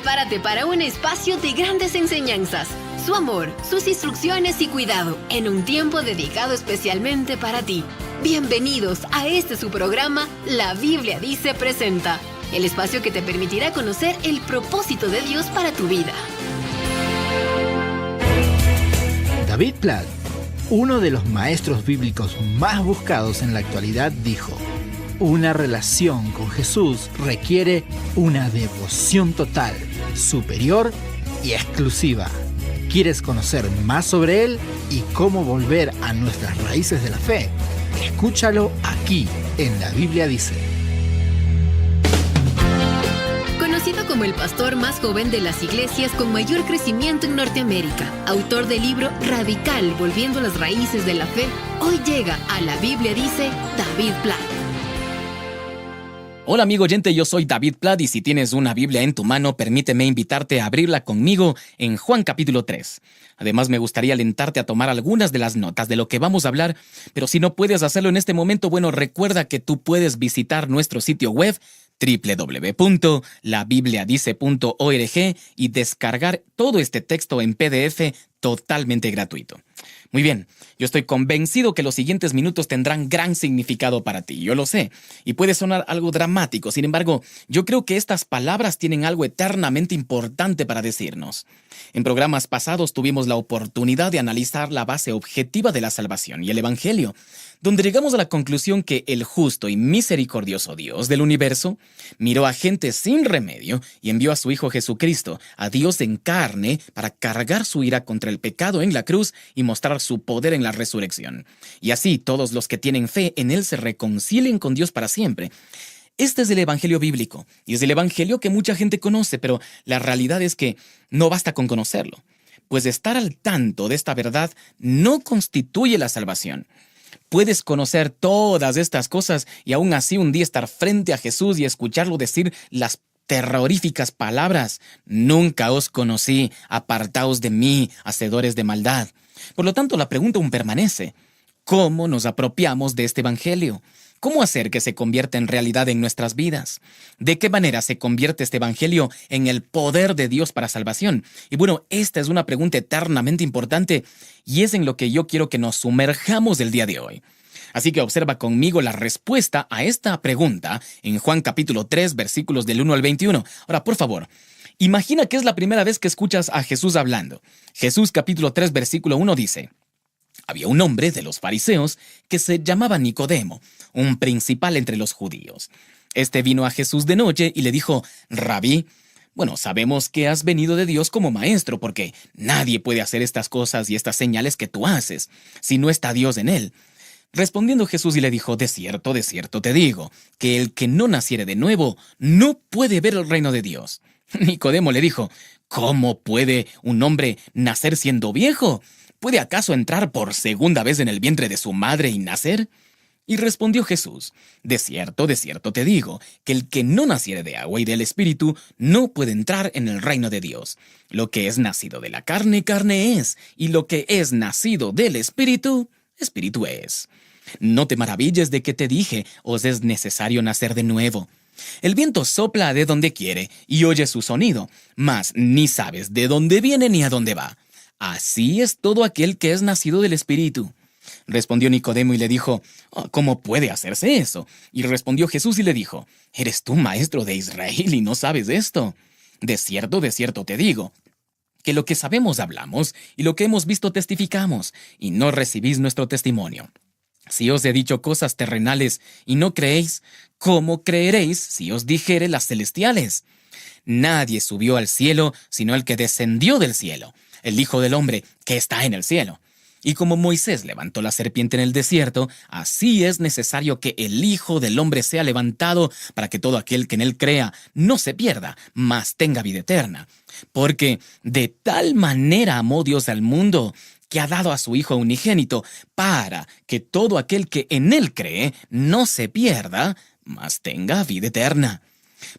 Prepárate para un espacio de grandes enseñanzas, su amor, sus instrucciones y cuidado, en un tiempo dedicado especialmente para ti. Bienvenidos a su programa, La Biblia Dice Presenta, el espacio que te permitirá conocer el propósito de Dios para tu vida. David Platt, uno de los maestros bíblicos más buscados en la actualidad, dijo: una relación con Jesús requiere una devoción total, superior y exclusiva. ¿Quieres conocer más sobre Él y cómo volver a nuestras raíces de la fe? Escúchalo aquí en La Biblia Dice. Conocido como el pastor más joven de las iglesias con mayor crecimiento en Norteamérica, autor del libro Radical, Volviendo a las Raíces de la Fe, hoy llega a La Biblia Dice David Platt. Hola amigo oyente, yo soy David Platt y si tienes una Biblia en tu mano, permíteme invitarte a abrirla conmigo en Juan capítulo 3. Además, me gustaría alentarte a tomar algunas de las notas de lo que vamos a hablar, pero si no puedes hacerlo en este momento, bueno, recuerda que tú puedes visitar nuestro sitio web www.labibliadice.org y descargar todo este texto en PDF totalmente gratuito. Muy bien, yo estoy convencido que los siguientes minutos tendrán gran significado para ti, yo lo sé, y puede sonar algo dramático, sin embargo, yo creo que estas palabras tienen algo eternamente importante para decirnos. En programas pasados tuvimos la oportunidad de analizar la base objetiva de la salvación y el Evangelio, donde llegamos a la conclusión que el justo y misericordioso Dios del universo miró a gente sin remedio y envió a su Hijo Jesucristo, a Dios en carne, para cargar su ira contra el pecado en la cruz y mostrar su poder en la resurrección. Y así todos los que tienen fe en Él se reconcilien con Dios para siempre. Este es el Evangelio bíblico, y es el Evangelio que mucha gente conoce, pero la realidad es que no basta con conocerlo, pues estar al tanto de esta verdad no constituye la salvación. Puedes conocer todas estas cosas y aún así un día estar frente a Jesús y escucharlo decir las terroríficas palabras: nunca os conocí, apartaos de mí, hacedores de maldad. Por lo tanto, la pregunta aún permanece: ¿cómo nos apropiamos de este Evangelio? ¿Cómo hacer que se convierta en realidad en nuestras vidas? ¿De qué manera se convierte este Evangelio en el poder de Dios para salvación? Y bueno, esta es una pregunta eternamente importante y es en lo que yo quiero que nos sumerjamos el día de hoy. Así que observa conmigo la respuesta a esta pregunta en Juan capítulo 3, versículos del 1 al 21. Ahora, por favor, imagina que es la primera vez que escuchas a Jesús hablando. Jesús capítulo 3, versículo 1 dice: había un hombre de los fariseos que se llamaba Nicodemo, un principal entre los judíos. Este vino a Jesús de noche y le dijo: Rabí, bueno, sabemos que has venido de Dios como maestro, porque nadie puede hacer estas cosas y estas señales que tú haces, si no está Dios en él. Respondiendo Jesús y le dijo: de cierto te digo, que el que no naciere de nuevo no puede ver el reino de Dios. Nicodemo le dijo: ¿cómo puede un hombre nacer siendo viejo? ¿Puede acaso entrar por segunda vez en el vientre de su madre y nacer? Y respondió Jesús: de cierto te digo, que el que no naciere de agua y del Espíritu no puede entrar en el reino de Dios. Lo que es nacido de la carne, carne es, y lo que es nacido del Espíritu, Espíritu es. No te maravilles de que te dije: os es necesario nacer de nuevo. El viento sopla de donde quiere y oye su sonido, mas ni sabes de dónde viene ni a dónde va. Así es todo aquel que es nacido del Espíritu. Respondió Nicodemo y le dijo: ¿cómo puede hacerse eso? Y respondió Jesús y le dijo: ¿eres tú maestro de Israel y no sabes esto? De cierto te digo, que lo que sabemos hablamos y lo que hemos visto testificamos, y no recibís nuestro testimonio. Si os he dicho cosas terrenales y no creéis, ¿cómo creeréis si os dijere las celestiales? Nadie subió al cielo sino el que descendió del cielo, el Hijo del Hombre que está en el cielo. Y como Moisés levantó la serpiente en el desierto, así es necesario que el Hijo del Hombre sea levantado para que todo aquel que en él crea no se pierda, mas tenga vida eterna. Porque de tal manera amó Dios al mundo, que ha dado a su Hijo unigénito, para que todo aquel que en él cree no se pierda, mas tenga vida eterna.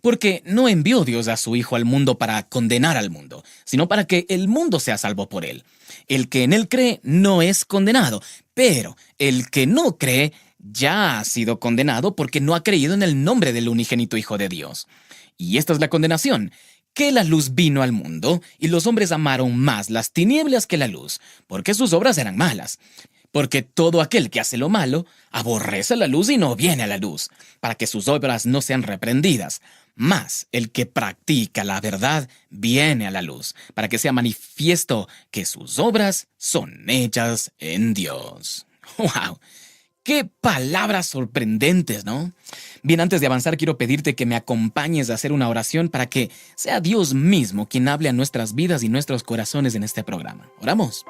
Porque no envió Dios a su Hijo al mundo para condenar al mundo, sino para que el mundo sea salvo por él. El que en él cree no es condenado, pero el que no cree ya ha sido condenado porque no ha creído en el nombre del unigénito Hijo de Dios. Y esta es la condenación, que la luz vino al mundo, y los hombres amaron más las tinieblas que la luz, porque sus obras eran malas. Porque todo aquel que hace lo malo, aborrece la luz y no viene a la luz, para que sus obras no sean reprendidas. Mas el que practica la verdad viene a la luz, para que sea manifiesto que sus obras son hechas en Dios. ¡Wow! ¡Qué palabras sorprendentes!, ¿no? Bien, antes de avanzar, quiero pedirte que me acompañes a hacer una oración para que sea Dios mismo quien hable a nuestras vidas y nuestros corazones en este programa. Oramos.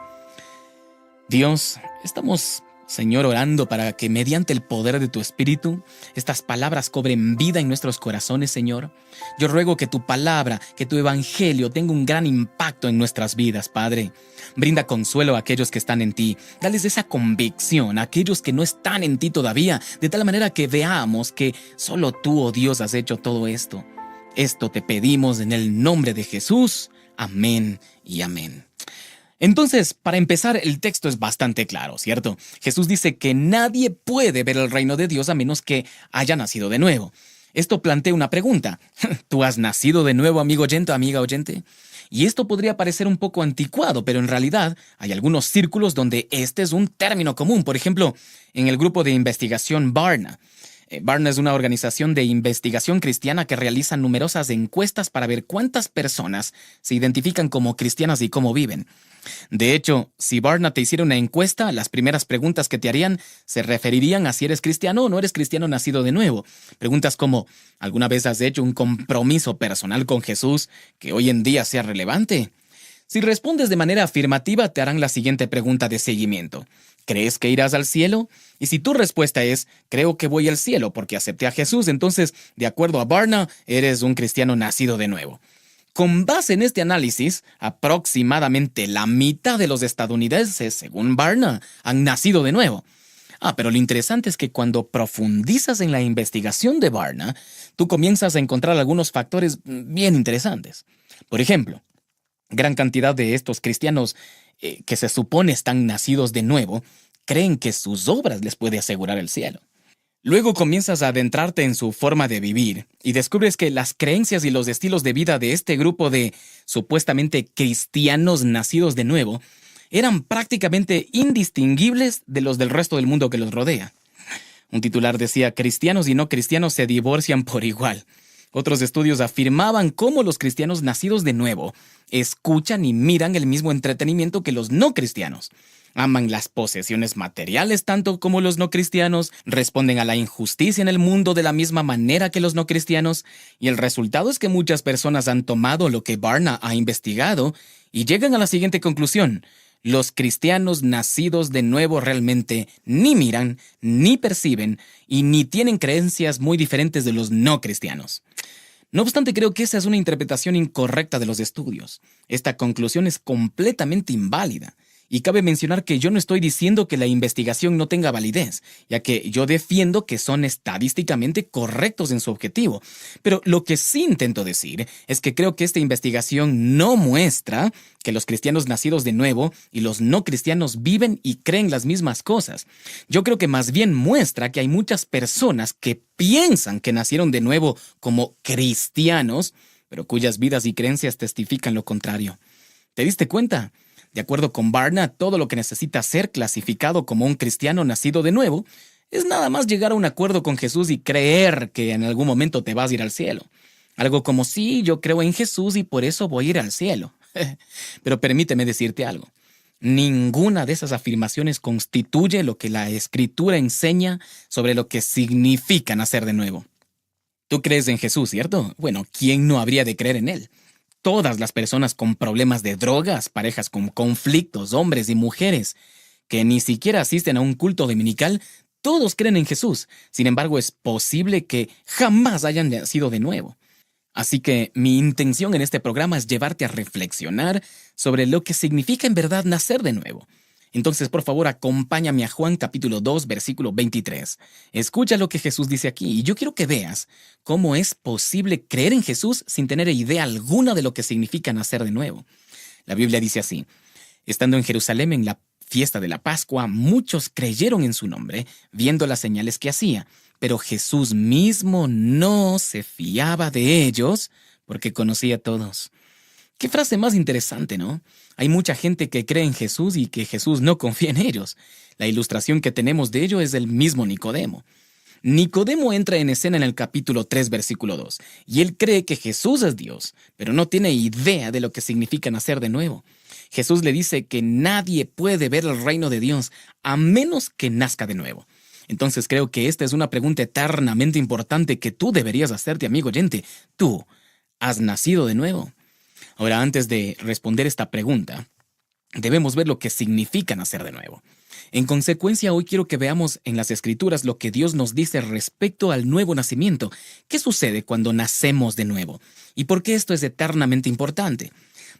Dios, estamos, Señor, orando para que mediante el poder de tu Espíritu, estas palabras cobren vida en nuestros corazones, Señor. Yo ruego que tu palabra, que tu evangelio tenga un gran impacto en nuestras vidas, Padre. Brinda consuelo a aquellos que están en ti. Dales esa convicción a aquellos que no están en ti todavía, de tal manera que veamos que solo tú, oh Dios, has hecho todo esto. Esto te pedimos en el nombre de Jesús. Amén y amén. Entonces, para empezar, el texto es bastante claro, ¿cierto? Jesús dice que nadie puede ver el reino de Dios a menos que haya nacido de nuevo. Esto plantea una pregunta. ¿Tú has nacido de nuevo, amigo oyente o amiga oyente? Y esto podría parecer un poco anticuado, pero en realidad hay algunos círculos donde este es un término común. Por ejemplo, en el grupo de investigación Barna. Barna es una organización de investigación cristiana que realiza numerosas encuestas para ver cuántas personas se identifican como cristianas y cómo viven. De hecho, si Barna te hiciera una encuesta, las primeras preguntas que te harían se referirían a si eres cristiano o no eres cristiano nacido de nuevo. Preguntas como, ¿alguna vez has hecho un compromiso personal con Jesús que hoy en día sea relevante? Si respondes de manera afirmativa, te harán la siguiente pregunta de seguimiento. ¿Crees que irás al cielo? Y si tu respuesta es, creo que voy al cielo porque acepté a Jesús, entonces, de acuerdo a Barna, eres un cristiano nacido de nuevo. Con base en este análisis, aproximadamente la mitad de los estadounidenses, según Barna, han nacido de nuevo. Pero lo interesante es que cuando profundizas en la investigación de Barna, tú comienzas a encontrar algunos factores bien interesantes. Por ejemplo, gran cantidad de estos cristianos que se supone están nacidos de nuevo, creen que sus obras les puede asegurar el cielo. Luego comienzas a adentrarte en su forma de vivir y descubres que las creencias y los estilos de vida de este grupo de supuestamente cristianos nacidos de nuevo eran prácticamente indistinguibles de los del resto del mundo que los rodea. Un titular decía, cristianos y no cristianos se divorcian por igual. Otros estudios afirmaban cómo los cristianos nacidos de nuevo escuchan y miran el mismo entretenimiento que los no cristianos. Aman las posesiones materiales tanto como los no cristianos, responden a la injusticia en el mundo de la misma manera que los no cristianos, y el resultado es que muchas personas han tomado lo que Barna ha investigado y llegan a la siguiente conclusión. Los cristianos nacidos de nuevo realmente ni miran, ni perciben, y ni tienen creencias muy diferentes de los no cristianos. No obstante, creo que esa es una interpretación incorrecta de los estudios. Esta conclusión es completamente inválida. Y cabe mencionar que yo no estoy diciendo que la investigación no tenga validez, ya que yo defiendo que son estadísticamente correctos en su objetivo. Pero lo que sí intento decir es que creo que esta investigación no muestra que los cristianos nacidos de nuevo y los no cristianos viven y creen las mismas cosas. Yo creo que más bien muestra que hay muchas personas que piensan que nacieron de nuevo como cristianos, pero cuyas vidas y creencias testifican lo contrario. ¿Te diste cuenta? De acuerdo con Barna, todo lo que necesita ser clasificado como un cristiano nacido de nuevo es nada más llegar a un acuerdo con Jesús y creer que en algún momento te vas a ir al cielo. Algo como, sí, yo creo en Jesús y por eso voy a ir al cielo. Pero permíteme decirte algo. Ninguna de esas afirmaciones constituye lo que la Escritura enseña sobre lo que significa nacer de nuevo. Tú crees en Jesús, ¿cierto? Bueno, ¿quién no habría de creer en Él? Todas las personas con problemas de drogas, parejas con conflictos, hombres y mujeres, que ni siquiera asisten a un culto dominical, todos creen en Jesús. Sin embargo, es posible que jamás hayan nacido de nuevo. Así que mi intención en este programa es llevarte a reflexionar sobre lo que significa en verdad nacer de nuevo. Entonces, por favor, acompáñame a Juan capítulo 2, versículo 23. Escucha lo que Jesús dice aquí y yo quiero que veas cómo es posible creer en Jesús sin tener idea alguna de lo que significa nacer de nuevo. La Biblia dice así, estando en Jerusalén en la fiesta de la Pascua, muchos creyeron en su nombre, viendo las señales que hacía, pero Jesús mismo no se fiaba de ellos porque conocía a todos. Qué frase más interesante, ¿no? Hay mucha gente que cree en Jesús y que Jesús no confía en ellos. La ilustración que tenemos de ello es del mismo Nicodemo. Nicodemo entra en escena en el capítulo 3, versículo 2, y él cree que Jesús es Dios, pero no tiene idea de lo que significa nacer de nuevo. Jesús le dice que nadie puede ver el reino de Dios a menos que nazca de nuevo. Entonces creo que esta es una pregunta eternamente importante que tú deberías hacerte, amigo oyente. ¿Tú has nacido de nuevo? Ahora, antes de responder esta pregunta, debemos ver lo que significa nacer de nuevo. En consecuencia, hoy quiero que veamos en las Escrituras lo que Dios nos dice respecto al nuevo nacimiento. ¿Qué sucede cuando nacemos de nuevo? ¿Y por qué esto es eternamente importante?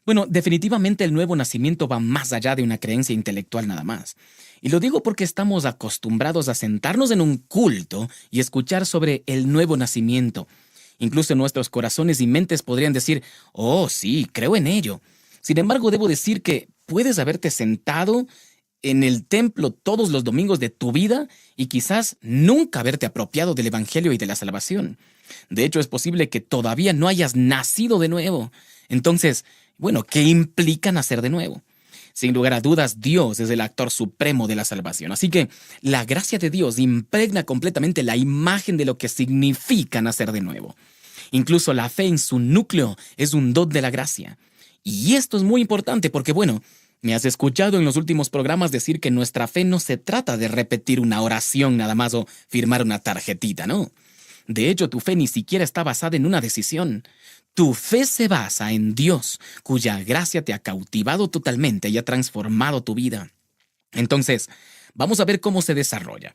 Bueno, definitivamente el nuevo nacimiento va más allá de una creencia intelectual nada más. Y lo digo porque estamos acostumbrados a sentarnos en un culto y escuchar sobre el nuevo nacimiento. Incluso nuestros corazones y mentes podrían decir, oh, sí, creo en ello. Sin embargo, debo decir que puedes haberte sentado en el templo todos los domingos de tu vida y quizás nunca haberte apropiado del Evangelio y de la salvación. De hecho, es posible que todavía no hayas nacido de nuevo. Entonces, bueno, ¿qué implica nacer de nuevo? Sin lugar a dudas, Dios es el actor supremo de la salvación. Así que la gracia de Dios impregna completamente la imagen de lo que significa nacer de nuevo. Incluso la fe en su núcleo es un don de la gracia. Y esto es muy importante porque, bueno, me has escuchado en los últimos programas decir que nuestra fe no se trata de repetir una oración nada más o firmar una tarjetita, ¿no? De hecho, tu fe ni siquiera está basada en una decisión. Tu fe se basa en Dios, cuya gracia te ha cautivado totalmente y ha transformado tu vida. Entonces, vamos a ver cómo se desarrolla.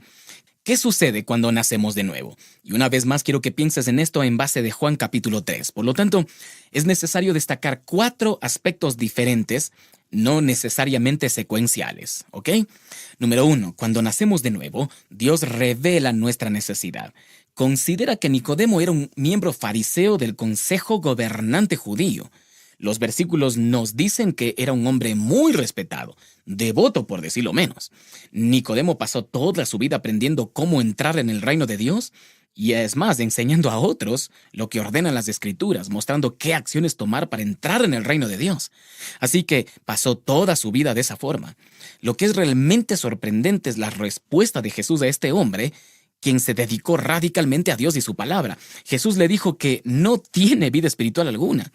¿Qué sucede cuando nacemos de nuevo? Y una vez más quiero que pienses en esto en base de Juan capítulo 3. Por lo tanto, es necesario destacar 4 aspectos diferentes, no necesariamente secuenciales, ¿ok? Número 1, cuando nacemos de nuevo, Dios revela nuestra necesidad. Considera que Nicodemo era un miembro fariseo del consejo gobernante judío. Los versículos nos dicen que era un hombre muy respetado, devoto por decirlo menos. Nicodemo pasó toda su vida aprendiendo cómo entrar en el reino de Dios y es más, enseñando a otros lo que ordenan las Escrituras, mostrando qué acciones tomar para entrar en el reino de Dios. Así que pasó toda su vida de esa forma. Lo que es realmente sorprendente es la respuesta de Jesús a este hombre, quien se dedicó radicalmente a Dios y su palabra. Jesús le dijo que no tiene vida espiritual alguna.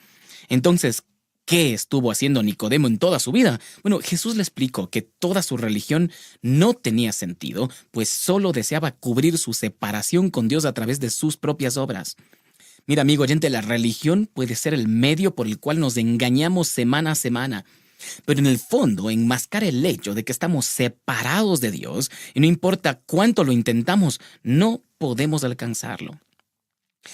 Entonces, ¿qué estuvo haciendo Nicodemo en toda su vida? Bueno, Jesús le explicó que toda su religión no tenía sentido, pues solo deseaba cubrir su separación con Dios a través de sus propias obras. Mira, amigo oyente, la religión puede ser el medio por el cual nos engañamos semana a semana. Pero en el fondo enmascara el hecho de que estamos separados de Dios y no importa cuánto lo intentamos, no podemos alcanzarlo.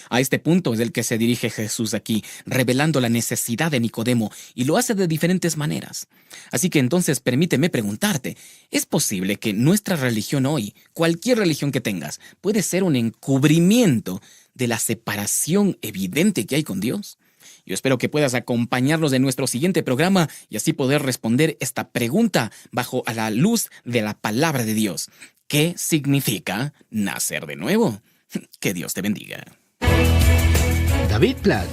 A este punto es el que se dirige Jesús aquí, revelando la necesidad de Nicodemo, y lo hace de diferentes maneras. Así que entonces permíteme preguntarte, ¿es posible que nuestra religión hoy, cualquier religión que tengas, puede ser un encubrimiento de la separación evidente que hay con Dios? Yo espero que puedas acompañarnos en nuestro siguiente programa y así poder responder esta pregunta bajo a la luz de la palabra de Dios. ¿Qué significa nacer de nuevo? Que Dios te bendiga. David Platt,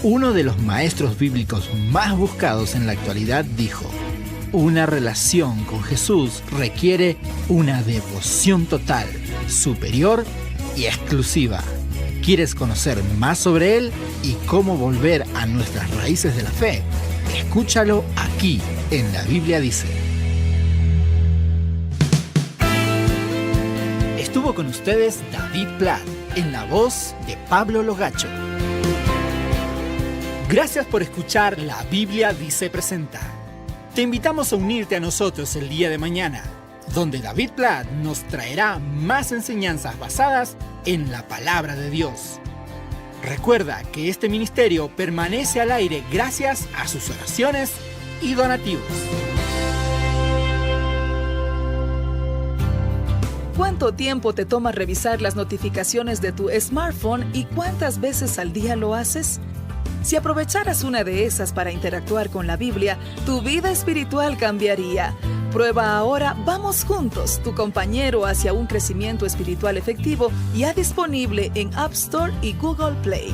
uno de los maestros bíblicos más buscados en la actualidad, dijo: una relación con Jesús requiere una devoción total, superior y exclusiva. ¿Quieres conocer más sobre Él y cómo volver a nuestras raíces de la fe? Escúchalo aquí en La Biblia Dice. Estuvo con ustedes David Platt, en la voz de Pablo Logacho. Gracias por escuchar La Biblia Dice Presenta. Te invitamos a unirte a nosotros el día de mañana, donde David Platt nos traerá más enseñanzas basadas en la palabra de Dios. Recuerda que este ministerio permanece al aire gracias a sus oraciones y donativos. ¿Cuánto tiempo te toma revisar las notificaciones de tu smartphone y cuántas veces al día lo haces? Si aprovecharas una de esas para interactuar con la Biblia, tu vida espiritual cambiaría. Prueba ahora Vamos Juntos, tu compañero hacia un crecimiento espiritual efectivo, ya disponible en App Store y Google Play.